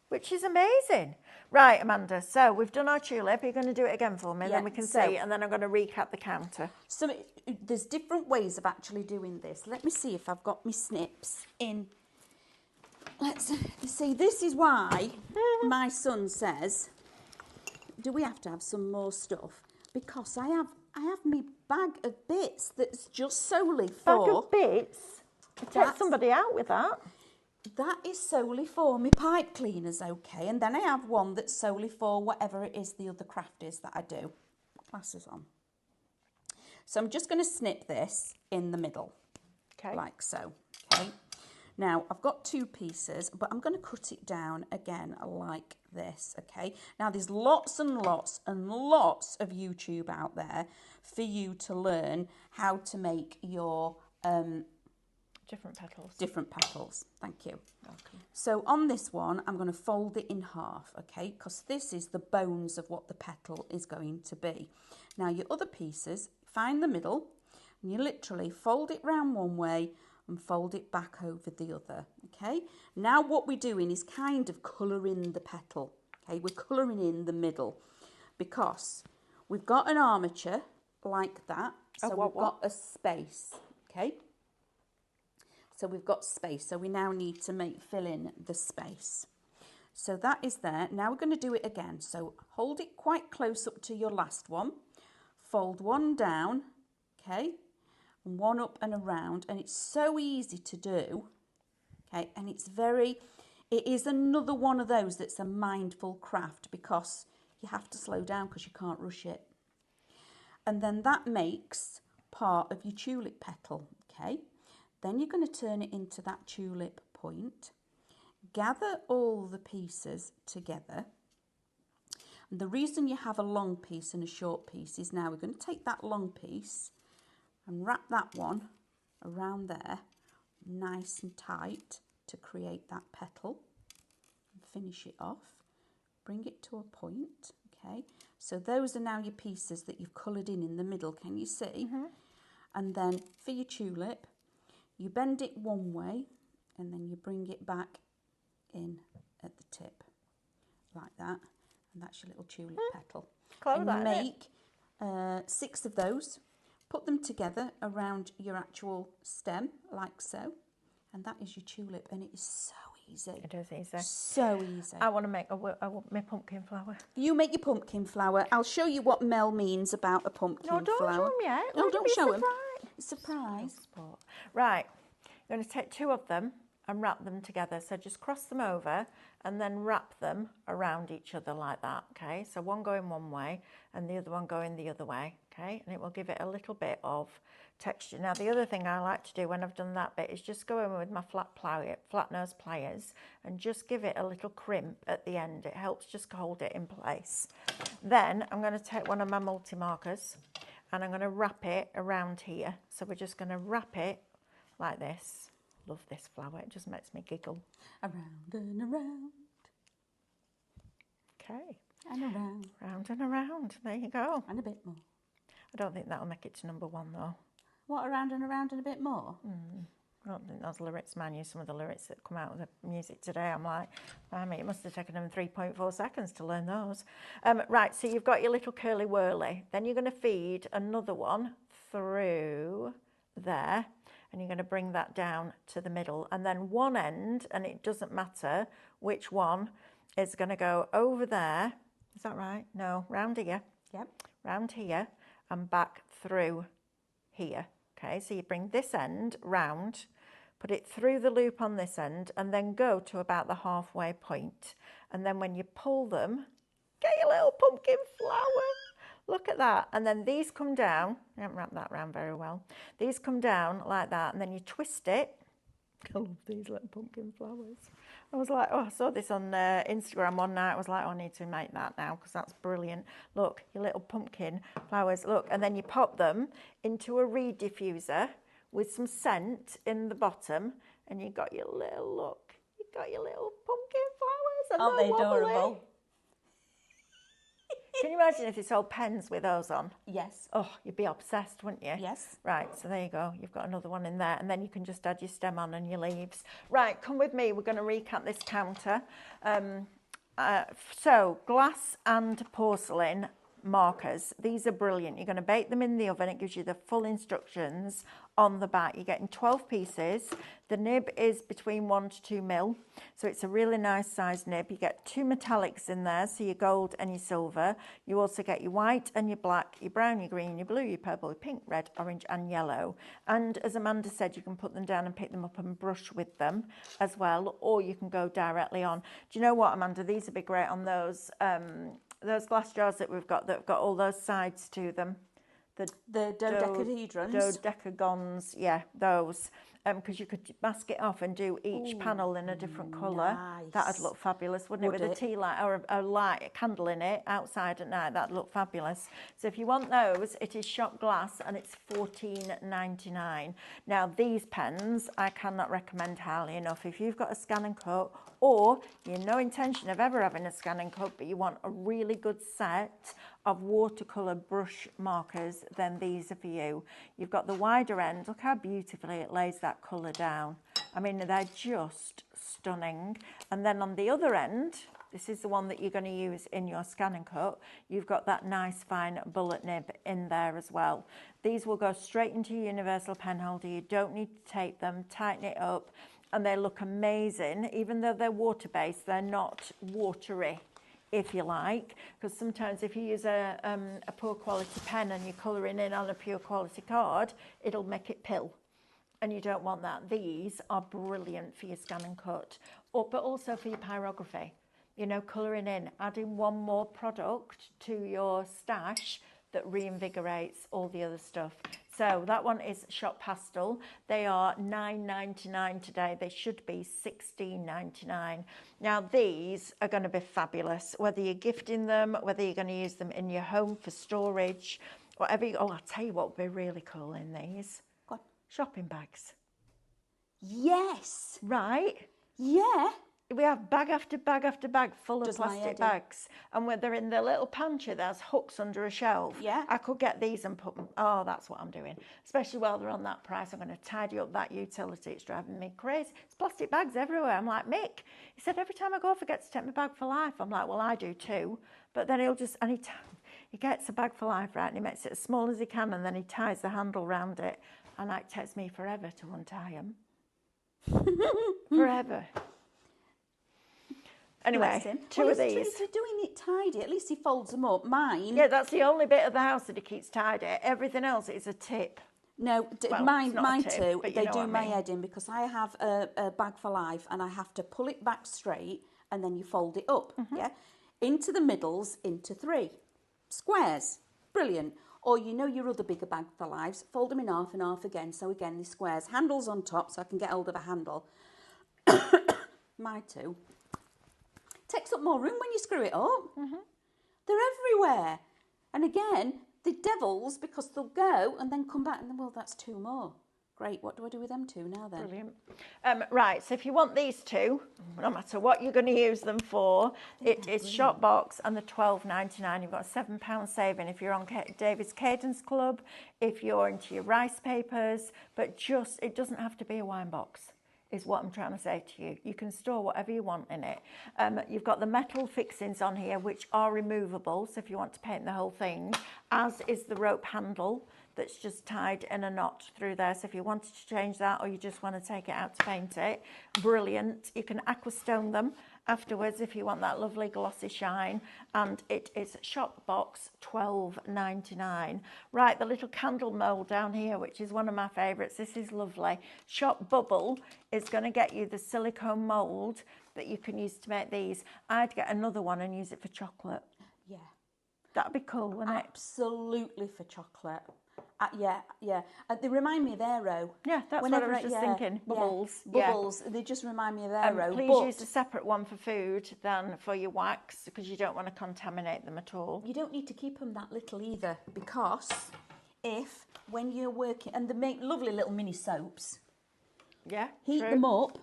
which is amazing. Right, Amanda, so we've done our tulip. You're going to do it again for me, Yeah, then we can so- see, and then I'm going to recap the counter. So there's different ways of actually doing this. Let me see if I've got my snips in. Let's see, this is why my son says, do we have to have some more stuff? Because I have my bag of bits that's just solely for... Bag of bits? Take somebody out with that. That is solely for my pipe cleaners, okay? And then I have one that's solely for whatever it is the other craft is that I do. Glasses on. So I'm just going to snip this in the middle, Okay. like so, okay? Now, I've got 2 pieces, but I'm going to cut it down again like this, okay? Now, there's lots and lots and lots of YouTube out there for you to learn how to make your... Different petals. different petals. Thank you. Okay. So on this one, I'm going to fold it in half, okay? Because this is the bones of what the petal is going to be. Now your other pieces, find the middle, and you literally fold it round one way and fold it back over the other, okay? Now what we're doing is kind of colouring the petal, okay? We're colouring in the middle because we've got an armature like that. So we've got a space, okay? So we've got space, so we now need to fill in the space. So that is there. Now we're going to do it again. So hold it quite close up to your last one. Fold one down, okay, and one up and around. And it's so easy to do, okay, and it is another one of those that's a mindful craft because you have to slow down because you can't rush it. And then that makes part of your tulip petal, okay. Then you're going to turn it into that tulip point, gather all the pieces together. And the reason you have a long piece and a short piece is now we're going to take that long piece and wrap that one around there nice and tight to create that petal and finish it off. Bring it to a point, okay. So those are now your pieces that you've coloured in the middle, can you see? And then for your tulip, you bend it one way and then you bring it back in at the tip, like that, and that's your little tulip petal. Clever, and that, you isn't it? make 6 of those, put them together around your actual stem, like so, and that is your tulip, and it is so easy. It is easy. So easy. I want to make my pumpkin flower. You make your pumpkin flower. I'll show you what Mel means about a pumpkin No, don't flower. show them yet. No, Let it don't be a show them. surprise. Surprise. Right, you're going to take 2 of them and wrap them together. So just cross them over and then wrap them around each other like that, okay? So one going one way and the other one going the other way, okay? And it will give it a little bit of texture. Now, the other thing I like to do when I've done that bit is just go in with my flat nose pliers and just give it a little crimp at the end. It helps just hold it in place. Then I'm going to take one of my multi-markers and I'm going to wrap it around here. So we're just going to wrap it like this. Love this flower, it just makes me giggle. Around and around. Okay. And around. Round and around, there you go. And a bit more. I don't think that'll make it to number 1 though. What, around and a bit more? I don't think those lyrics, man, use some of the lyrics that come out of the music today. I'm like, I mean, it must have taken them 3.4 seconds to learn those. Right, so you've got your little curly whirly. Then you're going to feed another one through there. And you're going to bring that down to the middle. And then one end, and it doesn't matter which one, is going to go over there. Is that right? No, round here. Yep. Round here and back through here. Okay, so you bring this end round, put it through the loop on this end, and then go to about the halfway point. And then when you pull them, get your little pumpkin flower. Look at that. And then these come down. I haven't wrapped that around very well. These come down like that, and then you twist it. I love these little pumpkin flowers. I was like, oh, I saw this on Instagram one night. I was like, oh, I need to make that now because that's brilliant. Look, your little pumpkin flowers. Look, and then you pop them into a reed diffuser with some scent in the bottom, and you got your little, look, you got your little pumpkin flowers. And Aren't they wobbly. adorable? Can you imagine if they sold pens with those on? Yes. Oh, you'd be obsessed, wouldn't you? Yes. Right, so there you go. You've got another one in there, and then you can just add your stem on and your leaves. Right, come with me. We're going to recap this counter. So, glass and porcelain markers. These are brilliant. You're going to bake them in the oven. It gives you the full instructions on the back. You're getting 12 pieces. The nib is between 1 to 2 mil, so it's a really nice size nib. You get 2 metallics in there, so your gold and your silver. You also get your white and your black, your brown, your green, your blue, your purple, your pink, red, orange and yellow. And as Amanda said, you can put them down and pick them up and brush with them as well, or you can go directly on. Do you know what, Amanda? These would be great on those glass jars that we've got that have got all those sides to them. The dodecahedrons. Dodecagons, yeah, those. Because you could mask it off and do each panel in a different colour. Nice. That'd look fabulous, wouldn't it? With a tea light or a light, a candle in it outside at night, that'd look fabulous. So if you want those, it is shot glass and it's $14.99. Now these pens, I cannot recommend highly enough. If you've got a scan and cut, or you have no intention of ever having a scan and cut, but you want a really good set of watercolour brush markers, then these are for you. You've got the wider end. Look how beautifully it lays that colour down. I mean, they're just stunning. And then on the other end, this is the one that you're going to use in your scan and cut. You've got that nice fine bullet nib in there as well. These will go straight into your universal pen holder. You don't need to tape them, tighten it up, and they look amazing. Even though they're water-based, they're not watery, if you like, because sometimes if you use a poor quality pen and you're colouring in on a pure quality card, it'll make it pill, and you don't want that. These are brilliant for your scan and cut, but also for your pyrography. You know, colouring in, adding one more product to your stash that reinvigorates all the other stuff. So that one is Shop Pastel. They are $9.99 today. They should be $16.99. Now these are going to be fabulous, whether you're gifting them, whether you're going to use them in your home for storage, whatever. Oh, I'll tell you what would be really cool in these. Go on. Shopping bags. Yes. Right? Yeah. We have bag after bag after bag full of Does my plastic head in. bags. And when they're in the little pantry, there's hooks under a shelf. Yeah. I could get these and put them. Oh, that's what I'm doing. Especially while they're on that price, I'm going to tidy up that utility. It's driving me crazy. It's plastic bags everywhere. I'm like, Mick, he said, every time I go, I forget to take my bag for life. I'm like, well, I do too. But then he'll just, and he gets a bag for life, right? And he makes it as small as he can, and then he ties the handle round it. And it takes me forever to untie them. Forever. Anyway, two of these. If you're doing it tidy, at least he folds them up. Mine. Yeah, that's the only bit of the house that he keeps tidy. Everything else is a tip. No, Well, mine it's not a tip, too. but you They know do what I my mean. head in because I have a bag for life and I have to pull it back straight and then you fold it up. Mm-hmm. Yeah, into the middles, into 3 squares. Brilliant. Or you know your other bigger bag for lives, fold them in half and half again. So again, the squares, handles on top, so I can get hold of a handle. My two. Takes up more room when you screw it up. Mm-hmm. They're everywhere. And again, the devils, because they'll go and then come back and then, well, that's 2 more. Great, what do I do with them 2 now then? Brilliant. Right, so if you want these 2, no matter what you're going to use them for, it is shop box and the $12.99. You've got a £7 saving if you're on David's Cadence Club, if you're into your rice papers, but just, it doesn't have to be a wine box, is what I'm trying to say to you. You can store whatever you want in it. You've got the metal fixings on here, which are removable, so if you want to paint the whole thing, as is the rope handle that's just tied in a knot through there. So if you wanted to change that or you just want to take it out to paint it, brilliant. You can aquastone them afterwards if you want that lovely glossy shine. And it is shop box $12.99. Right, the little candle mould down here, which is one of my favourites. This is lovely. Shop Bubble is going to get you the silicone mould that you can use to make these. I'd get another one and use it for chocolate. Yeah. That'd be cool, wouldn't it? Absolutely for chocolate. Yeah. They remind me of Aero. Yeah, that's what I was just thinking. Bubbles. Yeah. Bubbles. They just remind me of Aero. Please use a separate one for food than for your wax because you don't want to contaminate them at all. You don't need to keep them that little either because if when you're working, and they make lovely little mini soaps, Yeah, heat true. them up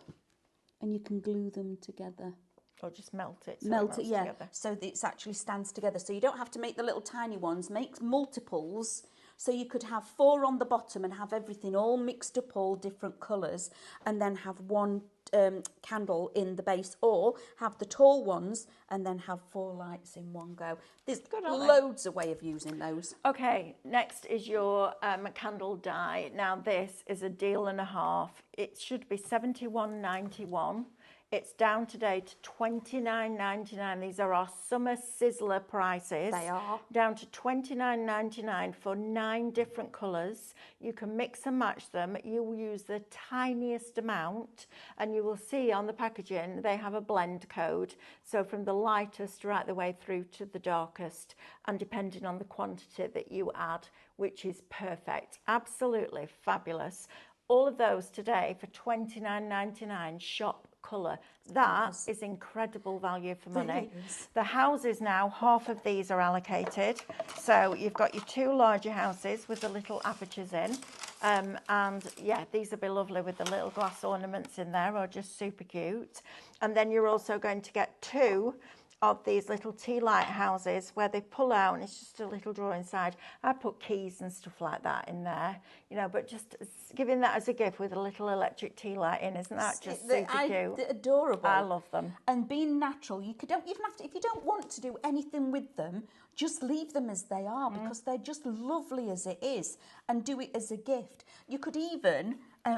and you can glue them together. Or just melt it. So Melt it, melts yeah, together. so that it actually stands together. So you don't have to make the little tiny ones, make multiples. So you could have 4 on the bottom and have everything all mixed up, all different colours, and then have 1 candle in the base, or have the tall ones and then have 4 lights in one go. There's Good, aren't they? loads of way of using those. Okay, next is your candle die. Now this is a deal and a half. It should be $71.91. It's down today to $29.99. These are our Summer Sizzler prices. They are. Down to $29.99 for 9 different colours. You can mix and match them. You will use the tiniest amount, and you will see on the packaging they have a blend code. So from the lightest right the way through to the darkest, and depending on the quantity that you add, which is perfect. Absolutely fabulous. All of those today for $29.99 shop colour. That is incredible value for money. The houses now, half of these are allocated. So you've got your 2 larger houses with the little apertures in. And yeah, these will be lovely with the little glass ornaments in there, or just super cute. And then you're also going to get 2 of these little tea light houses where they pull out and it's just a little drawer inside. I put keys and stuff like that in there, you know, but just giving that as a gift with a little electric tea light in, isn't that just super cute? They're adorable. I love them. And being natural, you don't even have to, if you don't want to do anything with them, just leave them as they are because they're just lovely as it is, and do it as a gift. You could even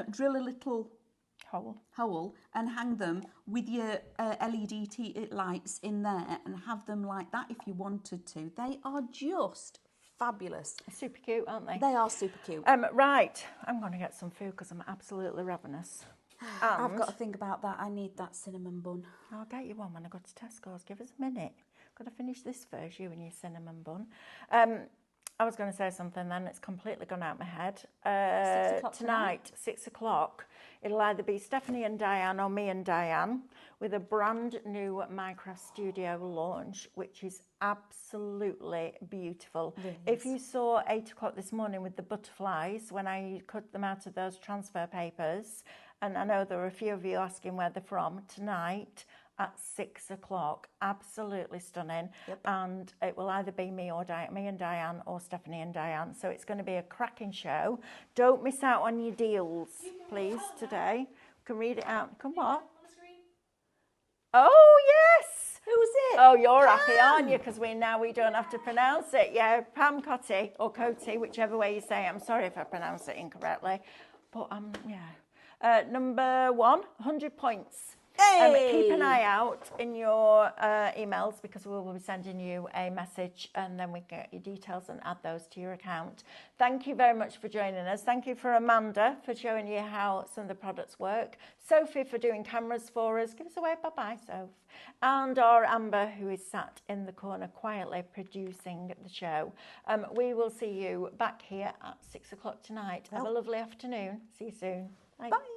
drill a little hole and hang them with your LED lights in there and have them like that if you wanted to. They are just fabulous. Super cute, aren't they? They are super cute. Right, I'm going to get some food because I'm absolutely ravenous. I've got to think about that. I need that cinnamon bun. I'll get you one when I go to Tesco's. Give us a minute. Got to finish this first, you and your cinnamon bun. I was going to say something then, it's completely gone out my head. 6 o'clock tonight, 6 o'clock, it'll either be Stephanie and Diane or me and Diane with a brand new Minecraft Studio launch, which is absolutely beautiful. Really If you saw 8 o'clock this morning with the butterflies, when I cut them out of those transfer papers, And I know there are a few of you asking where they're from. Tonight at 6 o'clock. Absolutely stunning. Yep. And it will either be me and Diane, or Stephanie and Diane. So it's going to be a cracking show. Don't miss out on your deals, please, today. You can read it out. Come on. On the screen. Oh, yes. Who's it? Oh, you're Pam. happy, aren't you? Because we don't have to pronounce it. Yeah, Pam Cotty or Coty, whichever way you say it. I'm sorry if I pronounce it incorrectly. But, yeah. Number 1, 100 points. Hey! Keep an eye out in your emails, because we will be sending you a message, and then we can get your details and add those to your account. Thank you very much for joining us. Thank you for Amanda for showing you how some of the products work. Sophie for doing cameras for us. Give us a wave. Bye-bye, Soph. And our Amber, who is sat in the corner quietly producing the show. We will see you back here at 6 o'clock tonight. Have a lovely afternoon. See you soon. Bye. Bye.